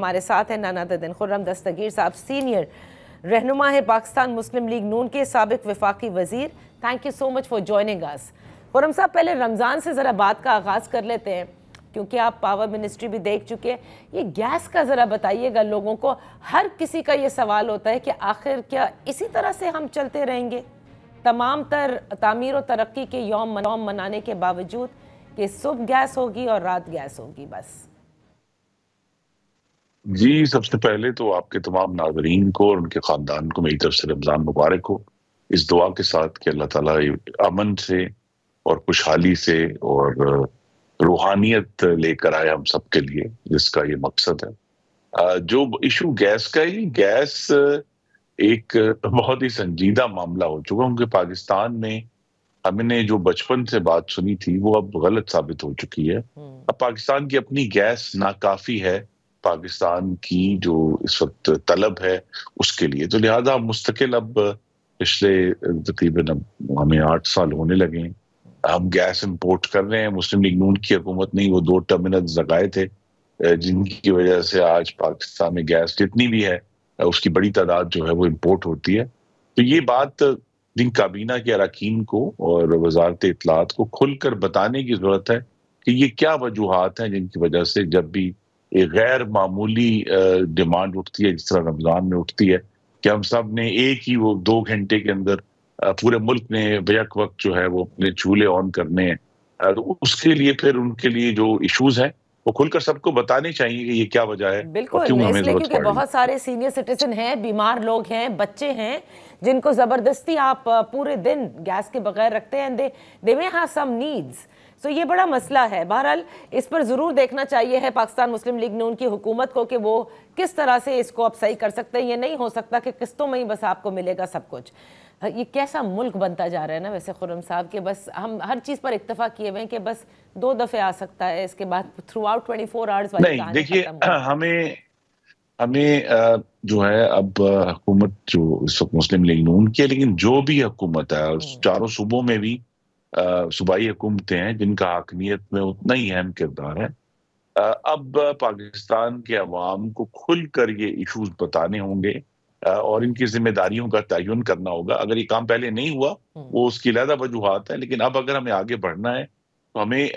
ہمارے ساتھ ہیں نانات دن خرم دستگیر صاحب، سینئر رہنما ہے پاکستان مسلم لیگ نون کے، سابق وفاقی وزیر. Thank you so much for joining us. Khurram صاحب، پہلے رمضان سے ذرا بات کا آغاز کر لیتے ہیں، کیونکہ آپ پاور منسٹری بھی دیکھ چکے ہیں. یہ گیس کا ذرا بتائیے گا لوگوں کو. ہر کسی کا یہ سوال ہوتا ہے کہ آخر کیا اسی طرح سے ہم چلتے رہیں گے تمام تر تعمیر و ترقی کے یوم منانے کے باوجود، کہ صبح گیس ہوگی اور رات گیس ہوگی بس؟ جی، سب سے پہلے تو آپ کے تمام ناظرین کو اور ان کے خاندان کو میری طرف سے رمضان مبارک ہو، اس دعا کے ساتھ کہ اللہ تعالیٰ امن سے اور خوشحالی سے اور روحانیت لے کر آئے ہم سب کے لیے، جس کا یہ مقصد ہے. جو ایشو گیس کا ہے، گیس ایک بہت ہی سنجیدہ معاملہ ہو چکا، کیونکہ پاکستان میں ہم نے جو بچپن سے بات سنی تھی وہ اب غلط ثابت ہو چکی ہے. اب پاکستان کی اپنی گیس ناکافی ہے پاکستان کی جو اس وقت طلب ہے اس کے لیے، تو لہٰذا مستقل اب پچھلے تقریباً ہمیں 8 سال ہونے لگے ہیں ہم گیس امپورٹ کر رہے ہیں. مسلم لیگ نون کی حکومت نے وہ 2 ٹرمینلز لگائے تھے جن کی وجہ سے آج پاکستان میں گیس جتنی بھی ہے اس کی بڑی تعداد جو ہے وہ امپورٹ ہوتی ہے. تو یہ بات جن کابینہ کے اراکین کو اور وزارت اطلاعات کو کھل کر بتانے کی ضرورت ہے کہ یہ کیا وجوہات ہیں جن کی وجہ سے جب بھی ایک غیر معمولی ڈیمانڈ اٹھتی ہے، جس طرح رمضان میں اٹھتی ہے کہ ہم سب نے ایک ہی وہ 2 گھنٹے کے اندر پورے ملک نے بیک وقت جو ہے وہ اپنے چولہے آن کرنے ہیں، تو اس کے لیے پھر ان کے لیے جو ایشوز ہیں وہ کھل کر سب کو بتانے چاہیے کہ یہ کیا وجہ ہے اور کیوں ہمیں ضرورت پڑ رہی ہے. کیونکہ بہت سارے سینئر سٹیزن ہیں، بیمار لوگ ہیں، بچے ہیں جن کو زبردستی آپ پورے دن گیس کے بغیر رکھتے ہیں. they may have some needs. سو یہ بڑا مسئلہ ہے. بہرحال اس پر ضرور دیکھنا چاہیے ہے پاکستان مسلم لیگ نون کی حکومت کو کہ وہ کس طرح سے اس کو اب صحیح کر سکتے ہیں. یہ نہیں ہو سکتا کہ قسطوں میں ہی بس آپ کو ملے گا سب کچھ. یہ کیسا ملک بنتا جا رہا ہے نا ویسے خرم صاحب، کہ بس ہم ہر چیز پر اکتفا کیے ہوئے ہیں کہ بس 2 دفعے آ سکتا ہے، اس کے بعد تھرو آؤٹ 24 آورز والی نہیں. دیکھیے، ہمیں جو ہے اب حکومت جو اس وقت مسلم لیگ نون کی ہے، لیکن جو بھی حکومت ہے چاروں صوبوں میں بھی صوبائی حکومتیں ہیں جن کا حاکمیت میں اتنا ہی اہم کردار ہے. اب پاکستان کے عوام کو کھل کر یہ ایشوز بتانے ہوں گے اور ان کی ذمہ داریوں کا تعین کرنا ہوگا. اگر یہ کام پہلے نہیں ہوا وہ اس کی علیحدہ وجوہات ہیں، لیکن اب اگر ہمیں آگے بڑھنا ہے تو ہمیں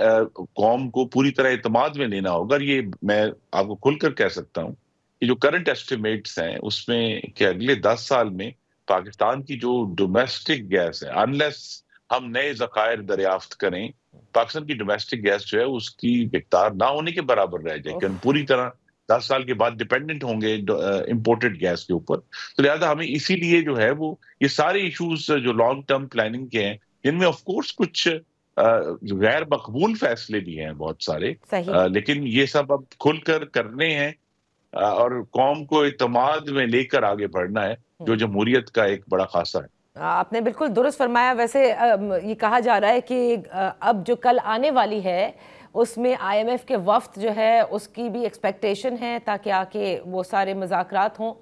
قوم کو پوری طرح اعتماد میں لینا ہوگا. اور یہ میں آپ کو کھل کر کہہ سکتا ہوں کہ جو کرنٹ ایسٹیمیٹس ہیں اس میں کہ اگلے 10 سال میں پاکستان کی جو ڈومیسٹک گیس ہے، انلیس ہم نئے ذخائر دریافت کریں، پاکستان کی ڈومیسٹک گیس جو ہے اس کی مقدار نہ ہونے کے برابر رہ جائے کہ ہم پوری طرح 10 سال کے بعد ڈیپینڈنٹ ہوں گے امپورٹڈ گیس کے اوپر. تو لہٰذا ہمیں اسی لیے جو ہے وہ یہ سارے ایشوز جو لانگ ٹرم پلاننگ کے ہیں، جن میں آف کورس کچھ غیر مقبول فیصلے بھی ہیں بہت سارے، لیکن یہ سب اب کھل کر کرنے ہیں اور قوم کو اعتماد میں لے کر آگے بڑھنا ہے، جو جمہوریت کا ایک بڑا خاصہ ہے. آپ نے بالکل درست فرمایا. ویسے یہ کہا جا رہا ہے کہ اب جو کل آنے والی ہے اس میں IMF کے وفد جو ہے اس کی بھی ایکسپیکٹیشن ہے تاکہ آ کے وہ سارے مذاکرات ہوں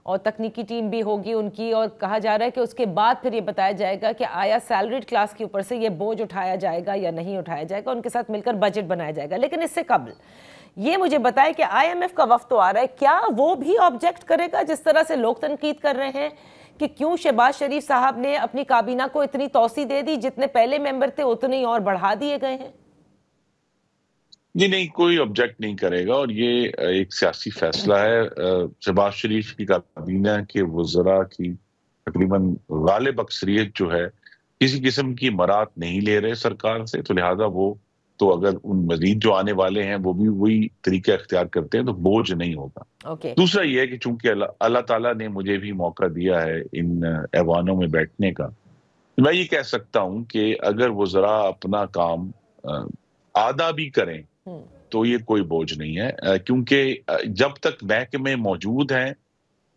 اور تکنیکی ٹیم بھی ہوگی ان کی، اور کہا جا رہا ہے کہ اس کے بعد پھر یہ بتایا جائے گا کہ آیا سیلریڈ کلاس کے اوپر سے یہ بوجھ اٹھایا جائے گا یا نہیں اٹھایا جائے گا، ان کے ساتھ مل کر بجٹ بنایا جائے گا. لیکن اس سے قبل یہ مجھے بتائے کہ IMF کا وفد تو آ رہا ہے، کیا وہ بھی آبجیکٹ کرے گا جس طرح سے لوگ تنقید کر رہے ہیں کہ کیوں شہباز شریف صاحب نے اپنی کابینہ کو اتنی توسیع دے دی، جتنے پہلے ممبر تھے اتنے اور بڑھا دیے گئے ہیں؟ جی نہیں، کوئی آبجیکٹ نہیں کرے گا، اور یہ ایک سیاسی فیصلہ ہے. شہباز شریف کی کابینہ کے وزراء کی تقریباً غالب اکثریت جو ہے کسی قسم کی برات نہیں لے رہے سرکار سے، تو لہٰذا وہ تو اگر ان مزید جو آنے والے ہیں وہ بھی وہی طریقہ اختیار کرتے ہیں تو بوجھ نہیں ہوگا. دوسرا یہ ہے کہ چونکہ اللہ تعالیٰ نے مجھے بھی موقع دیا ہے ان ایوانوں میں بیٹھنے کا، میں یہ کہہ سکتا ہوں کہ اگر وزراء اپنا کام آدھا بھی کریں تو یہ کوئی بوجھ نہیں ہے، کیونکہ جب تک محکمے موجود ہیں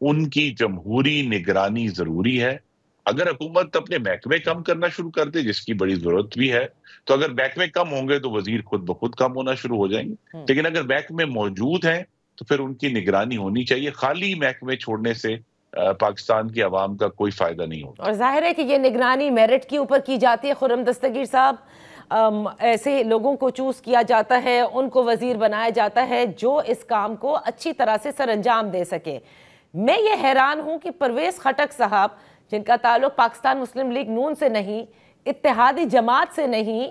ان کی جمہوری نگرانی ضروری ہے. اگر حکومت اپنے محکمے کم کرنا شروع کر دے، جس کی بڑی ضرورت بھی ہے، تو اگر محکمے کم ہوں گے تو وزیر خود بخود کم ہونا شروع ہو جائیں گے. لیکن اگر محکمے موجود ہیں تو پھر ان کی نگرانی ہونی چاہیے. خالی محکمے چھوڑنے سے پاکستان کی عوام کا کوئی فائدہ نہیں ہوتا. اور ظاہر ہے کہ یہ نگرانی میرٹ کے اوپر کی جاتی ہے. خرم دستگیر صاحب، ایسے لوگوں کو چوز کیا جاتا ہے, ان کو وزیر بنایا جاتا ہے جو اس کام کو اچھی طرح سے سر انجام دے سکے. میں یہ حیران ہوں کہ پرویز خٹک صاحب, جن کا تعلق پاکستان مسلم لیگ نون سے نہیں, اتحادی جماعت سے نہیں,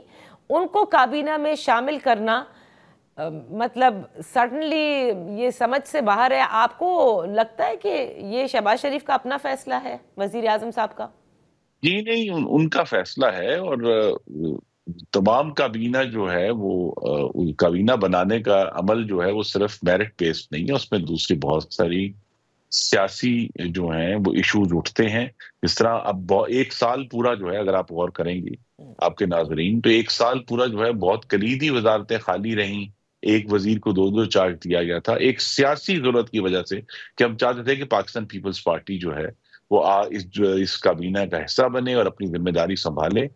ان کو کابینہ میں شامل کرنا مطلب سڈنلی یہ سمجھ سے باہر ہے. آپ کو لگتا ہے کہ یہ شہباز شریف کا اپنا فیصلہ ہے, وزیر اعظم صاحب کا؟ جی نہیں, ان کا فیصلہ ہے, اور تمام کابینہ جو ہے وہ کابینہ بنانے کا عمل جو ہے وہ صرف میرٹ بیسڈ نہیں ہے, اس میں دوسری بہت ساری سیاسی جو ہیں وہ ایشوز اٹھتے ہیں. جس طرح اب ایک سال پورا جو ہے, اگر آپ غور کریں گی آپ کے ناظرین, تو ایک سال پورا جو ہے بہت کلیدی وزارتیں خالی رہیں, ایک وزیر کو 2 چارج دیا گیا تھا, ایک سیاسی ضرورت کی وجہ سے کہ ہم چاہتے تھے کہ پاکستان پیپلز پارٹی جو ہے وہ اس کابینہ کا حصہ بنے اور اپنی ذمہ داری سنبھالے.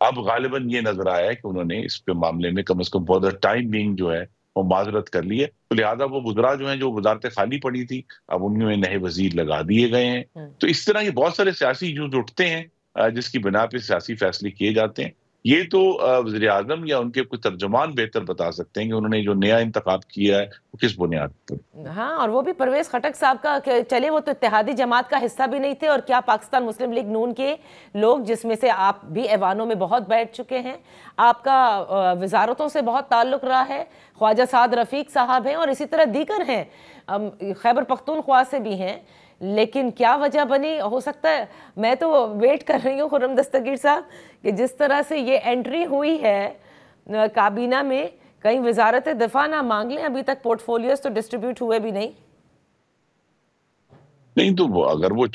اب غالباً یہ نظر آیا ہے کہ انہوں نے اس پہ معاملے میں کم از کم فور دا ٹائم بینگ جو ہے وہ معذرت کر لی ہے, تو لہٰذا وہ وزراء جو ہیں جو وزارتیں خالی پڑی تھی اب ان میں نئے وزیر لگا دیے گئے ہیں. تو اس طرح یہ بہت سارے سیاسی ایشوز اٹھتے ہیں جس کی بنا پہ سیاسی فیصلے کیے جاتے ہیں. یہ تو وزیر اعظم یا ان کے کوئی ترجمان بہتر بتا سکتے ہیں کہ انہوں نے جو نیا انتخاب کیا ہے وہ کس بنیاد پر. ہاں, اور وہ بھی پرویز خٹک صاحب کا, کہ چلے وہ تو اتحادی جماعت کا حصہ بھی نہیں تھے, اور کیا پاکستان مسلم لیگ نون کے لوگ, جس میں سے آپ بھی ایوانوں میں بہت بیٹھ چکے ہیں, آپ کا وزارتوں سے بہت تعلق رہا ہے, خواجہ سعد رفیق صاحب ہیں اور اسی طرح دیگر ہیں, خیبر پختونخوا سے بھی ہیں, لیکن کیا وجہ بنی ہو سکتا ہے. میں تو ویٹ کر رہی ہوں خرم دستگیر صاحب کہ جس طرح سے یہ انٹری ہوئی ہے کابینہ میں, کہیں وزارت دفاع نہ مانگ لیں, ابھی تک پورٹ فولیوز تو ڈسٹریبیوٹ ہوئے بھی نہیں. نہیں تو اگر وہ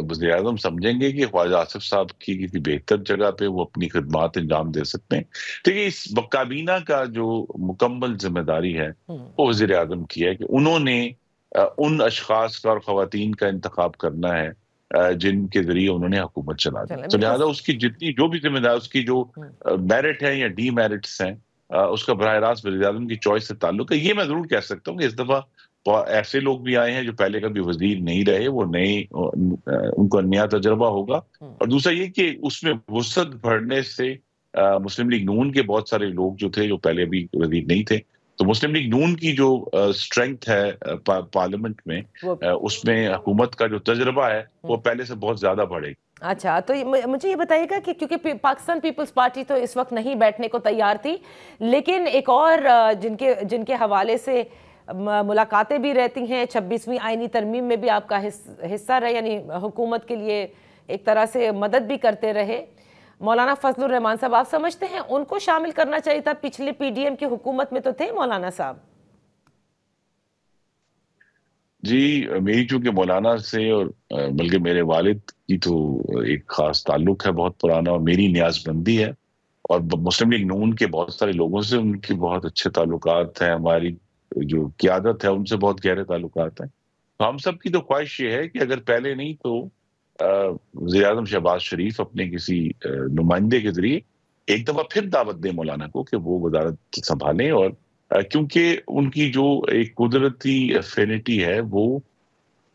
وزیر اعظم سمجھیں گے کہ خواجہ آصف صاحب کی کسی بہتر جگہ پہ وہ اپنی خدمات انجام دے سکتے ہیں. دیکھیے, اس کابینہ کا جو مکمل ذمہ داری ہے وہ وزیر اعظم کی ہے کہ انہوں نے ان اشخاص کا اور خواتین کا انتخاب کرنا ہے جن کے ذریعے انہوں نے حکومت چلا دی. تو لہٰذا اس کی جتنی جو بھی ذمہ داری, اس کی جو میرٹ ہے یا ڈی میرٹس ہیں, اس کا براہ راست وزیر اعظم کی چوائس سے تعلق ہے. یہ میں ضرور کہہ سکتا ہوں کہ اس دفعہ ایسے لوگ بھی آئے ہیں جو پہلے کبھی وزیر نہیں رہے, وہ نئے, ان کو نیا تجربہ ہوگا. اور دوسرا یہ کہ اس میں وسعت بڑھنے سے مسلم لیگ نون کے بہت سارے لوگ جو تھے جو پہلے بھی وزیر نہیں تھے, تو مسلم لیگ نون کی جو اسٹرینتھ ہے پارلیمنٹ میں, اس میں حکومت کا جو تجربہ ہے وہ پہلے سے بہت زیادہ بڑھے گا. اچھا, تو مجھے یہ بتائیے گا کہ کیونکہ پاکستان پیپلز پارٹی تو اس وقت نہیں بیٹھنے کو تیار تھی, لیکن ایک اور جن کے حوالے سے ملاقاتیں بھی رہتی ہیں, 26ویں آئینی ترمیم میں بھی آپ کا حصہ رہے, یعنی حکومت کے لیے ایک طرح سے مدد بھی کرتے رہے, مولانا فضل الرحمان صاحب, آپ سمجھتے ہیں ان کو شامل کرنا چاہیے تھا؟ پچھلے پی ڈی ایم کی حکومت میں تو تھے مولانا صاحب. جی, میری چونکہ مولانا سے اور بلکہ میرے والد کی تو ایک خاص تعلق ہے بہت پرانا, اور میری نیاز بندی ہے, اور مسلم لیگ نون کے بہت سارے لوگوں سے ان کی بہت اچھے تعلقات ہیں, ہماری جو قیادت ہے ان سے بہت گہرے تعلقات ہیں. تو ہم سب کی تو خواہش یہ ہے کہ اگر پہلے نہیں تو وزیر اعظم شہباز شریف اپنے کسی نمائندے کے ذریعے ایک دفعہ پھر دعوت دیں مولانا کو کہ وہ وزارت سنبھالیں, اور کیونکہ ان کی جو ایک قدرتی افینٹی ہے وہ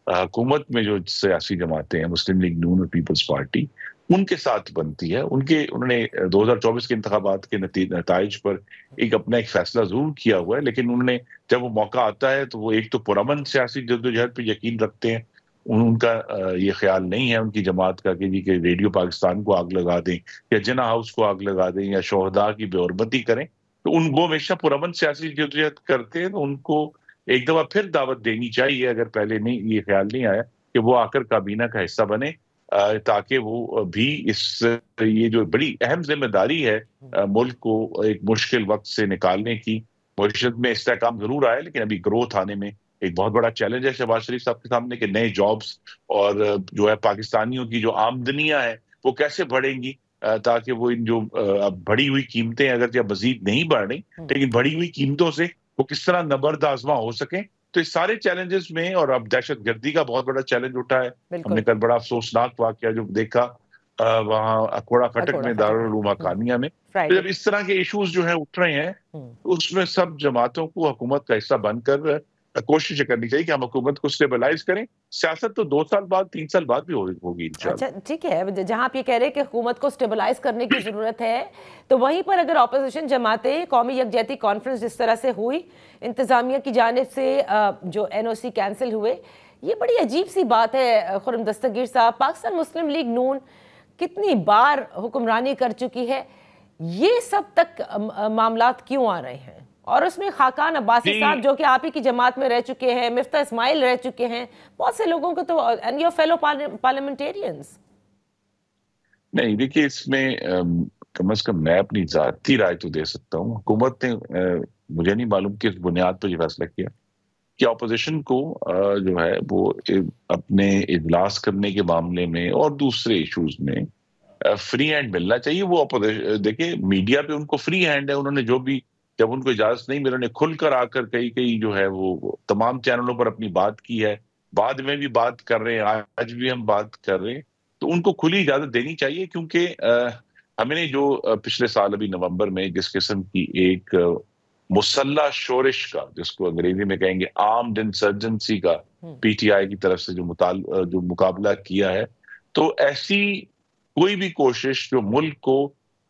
حکومت میں جو سیاسی جماعتیں ہیں, مسلم لیگ نون اور پیپلز پارٹی, ان کے ساتھ بنتی ہے. انہوں نے 2024 کے انتخابات کے نتائج پر اپنا ایک فیصلہ ضرور کیا ہوا ہے, لیکن انہوں نے جب وہ موقع آتا ہے تو وہ ایک تو پرامن سیاسی جدوجہد پہ یقین رکھتے ہیں. ان کا یہ خیال نہیں ہے ان کی جماعت کا کہ ریڈیو پاکستان کو آگ لگا دیں یا جنا ہاؤس کو آگ لگا دیں یا شہداء کی بے حرمتی کریں. تو وہ ہمیشہ پرامن سیاسی جدوجہد کرتے ہیں, تو ان کو ایک دفعہ پھر دعوت دینی چاہیے اگر پہلے نہیں یہ خیال نہیں آیا کہ وہ آ کر کابینہ کا حصہ بنے, تاکہ وہ بھی یہ جو بڑی اہم ذمہ داری ہے ملک کو ایک مشکل وقت سے نکالنے کی. معیشت میں استحکام ضرور آئے, لیکن ابھی گروتھ آنے میں ایک بہت بڑا چیلنج ہے شہباز شریف صاحب کے سامنے کہ نئے جابز اور جو ہے پاکستانیوں کی جو آمدنیاں ہیں وہ کیسے بڑھیں گی, تاکہ وہ ان جو بڑھی ہوئی قیمتیں اگرچہ مزید نہیں بڑھ رہی, لیکن بڑھی ہوئی قیمتوں سے وہ کس طرح نبرد آزما ہو سکیں. تو اس سارے چیلنجز میں, اور اب دہشت گردی کا بہت بڑا چیلنج اٹھا ہے. ہم نے کل بڑا افسوسناک واقعہ جو دیکھا وہاں اکوڑا کھٹک میں دارالعلوم حقانیہ میں, جب اس طرح کے ایشوز جو ہیں اٹھ رہے ہیں, اس میں سب جماعتوں کو حکومت کا حصہ بن کر کوشش کرنی چاہیے کہ ہم حکومت کو اسٹیبلائز کریں. سیاست تو 2 سال بعد 3 سال بعد بھی ہوگی انشاءاللہ. اچھا ٹھیک ہے، جہاں آپ یہ کہہ رہے ہیں کہ حکومت کو اسٹیبلائز کرنے کی ضرورت ہے، تو وہیں پر اگر اپوزیشن جماعتیں قومی یکجہتی کانفرنس جس طرح سے ہوئی، انتظامیہ کی جانب سے جو NOC کینسل ہوئے، یہ بڑی عجیب سی بات ہے خرم دستگیر صاحب. پاکستان مسلم لیگ نون کتنی بار حکمرانی کر چکی ہے، یہ سب تک معاملات کیوں آ رہے ہیں؟ اور اس میں خاقان عباسی صاحب جو کہ آپ ہی کی جماعت میں رہ چکے ہیں، مفتاح اسماعیل رہ چکے ہیں، بہت سے لوگوں کو تو and your fellow parliamentarians. نہیں دیکھیے، اس میں کم از کم میں اپنی ذاتی رائے تو دے سکتا ہوں. حکومت نے مجھے نہیں معلوم کس بنیاد پر یہ فیصلہ کیا کہ اپوزیشن کو جو ہے وہ اپنے اجلاس کرنے کے معاملے میں اور دوسرے ایشوز میں فری ہینڈ ملنا چاہیے. وہ دیکھیں میڈیا پہ ان کو فری ہینڈ ہے. انہوں نے جو بھی، جب ان کو اجازت نہیں ملی، انہوں نے کھل کر آ کر کئی جو ہے وہ تمام چینلوں پر اپنی بات کی ہے. بعد میں بھی بات کر رہے ہیں، آج بھی ہم بات کر رہے ہیں. تو ان کو کھلی اجازت دینی چاہیے، کیونکہ ہمیں نے جو پچھلے سال ابھی نومبر میں جس قسم کی ایک مسلح شورش کا، جس کو انگریزی میں کہیں گے آرمڈ انسرجنسی کا، PTI کی طرف سے جو مقابلہ کیا ہے، تو ایسی کوئی بھی کوشش جو ملک کو،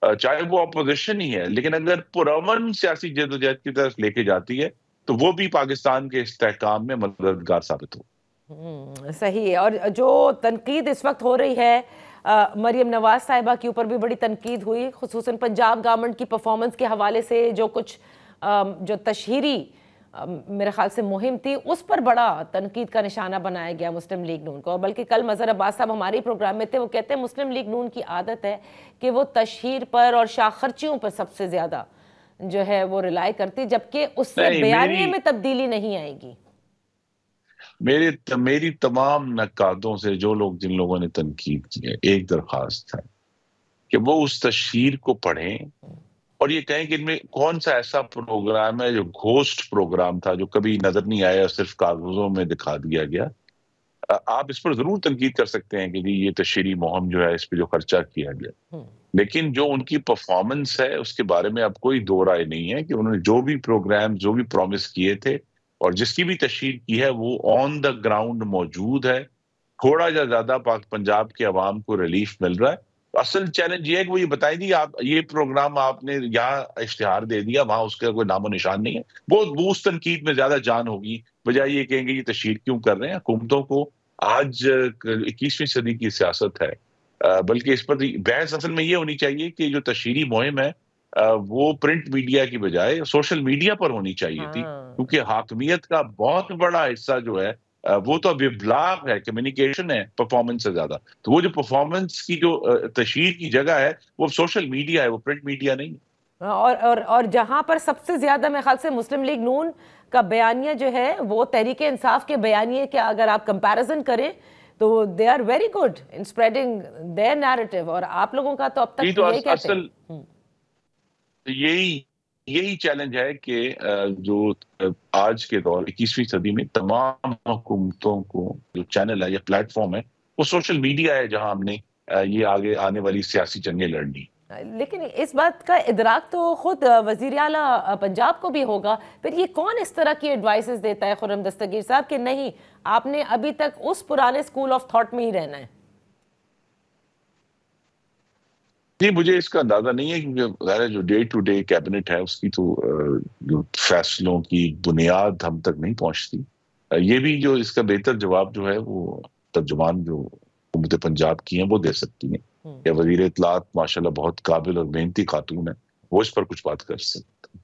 چاہے وہ اپوزیشن ہی ہے لیکن اگر پرامن سیاسی جدوجہد کی طرف لے کے جاتی ہے تو وہ بھی پاکستان کے استحکام میں مددگار ثابت ہو. صحیح ہے. اور جو تنقید اس وقت ہو رہی ہے مریم نواز صاحبہ کے اوپر بھی بڑی تنقید ہوئی، خصوصاً پنجاب گورنمنٹ کی پرفارمنس کے حوالے سے، جو کچھ جو تشہیری میرے خیال سے مہم تھی، اس پر بڑا تنقید کا نشانہ بنایا گیا مسلم لیگ نون کو. بلکہ کل مظہر عباس صاحب ہمارے پروگرام میں تھے، وہ کہتے ہیں مسلم لیگ نون کی عادت ہے کہ وہ تشہیر پر اور شاخ خرچیوں پر سب سے زیادہ جو ہے وہ ریلائی کرتی، جبکہ اس سے بیانیے میں تبدیلی نہیں آئے گی. میری تمام نقادوں سے جن لوگوں نے تنقید کی ہے، ایک درخواست ہے کہ وہ اس تشہیر کو پڑھیں اور یہ کہیں کہ ان میں کون سا ایسا پروگرام ہے جو گھوسٹ پروگرام تھا، جو کبھی نظر نہیں آیا، صرف کاغذوں میں دکھا دیا گیا. آپ اس پر ضرور تنقید کر سکتے ہیں کہ جی یہ تشہیری مہم جو ہے اس پہ جو خرچہ کیا گیا، لیکن جو ان کی پرفارمنس ہے اس کے بارے میں اب کوئی دو رائے نہیں ہے کہ انہوں نے جو بھی پروگرام، جو بھی پرومس کیے تھے اور جس کی بھی تشہیر کی ہے وہ آن دا گراؤنڈ موجود ہے. تھوڑا یا زیادہ پنجاب کے عوام کو ریلیف مل رہا ہے. اصل چیلنج یہ ہے کہ وہ یہ بتائیں گے آپ یہ پروگرام آپ نے یہاں اشتہار دے دیا، وہاں اس کا کوئی نام و نشان نہیں ہے. وہ اس تنقید میں زیادہ جان ہوگی، بجائے یہ کہیں گے یہ تشہیر کیوں کر رہے ہیں. حکومتوں کو آج 21ویں صدی کی سیاست ہے، بلکہ اس پر بحث اصل میں یہ ہونی چاہیے کہ جو تشہیری مہم ہے وہ پرنٹ میڈیا کی بجائے سوشل میڈیا پر ہونی چاہیے تھی، کیونکہ حاکمیت کا بہت بڑا حصہ جو ہے وہ تو اب ابلاغ ہے، کمیونیکیشن ہے پرفارمنس سے زیادہ. تو وہ جو پرفارمنس کی جو تشہیر کی جگہ ہے وہ سوشل میڈیا ہے، وہ پرنٹ میڈیا نہیں. اور جہاں پر سب سے زیادہ میرے خیال سے مسلم لیگ نون کا بیانیہ جو ہے وہ تحریک انصاف کے بیانیے کے اگر آپ کمپیریزن کریں تو they are very good in spreading their narrative, اور آپ لوگوں کا تو اب تک یہی کہتے ہیں. یہی چیلنج ہے کہ جو آج کے دور 21ویں صدی میں تمام حکومتوں کو جو چینل ہے یا پلیٹ فارم ہے وہ سوشل میڈیا ہے، جہاں ہم نے یہ آگے آنے والی سیاسی جنگیں لڑنی. لیکن اس بات کا ادراک تو خود وزیر اعلیٰ پنجاب کو بھی ہوگا. پھر یہ کون اس طرح کی ایڈوائسز دیتا ہے خرم دستگیر صاحب کہ نہیں آپ نے ابھی تک اس پرانے اسکول آف تھاٹ میں ہی رہنا ہے؟ جی مجھے اس کا اندازہ نہیں ہے، کیونکہ ظاہر ہے جو ڈے ٹو ڈے کیبنٹ ہے اس کی تو جو فیصلوں کی بنیاد ہم تک نہیں پہنچتی. یہ بھی جو اس کا بہتر جواب جو ہے وہ ترجمان جو حکومت پنجاب کی ہیں وہ دے سکتی ہیں، یا وزیر اطلاعات ماشاءاللہ بہت قابل اور محنتی خاتون ہے، وہ اس پر کچھ بات کر سکتے ہیں.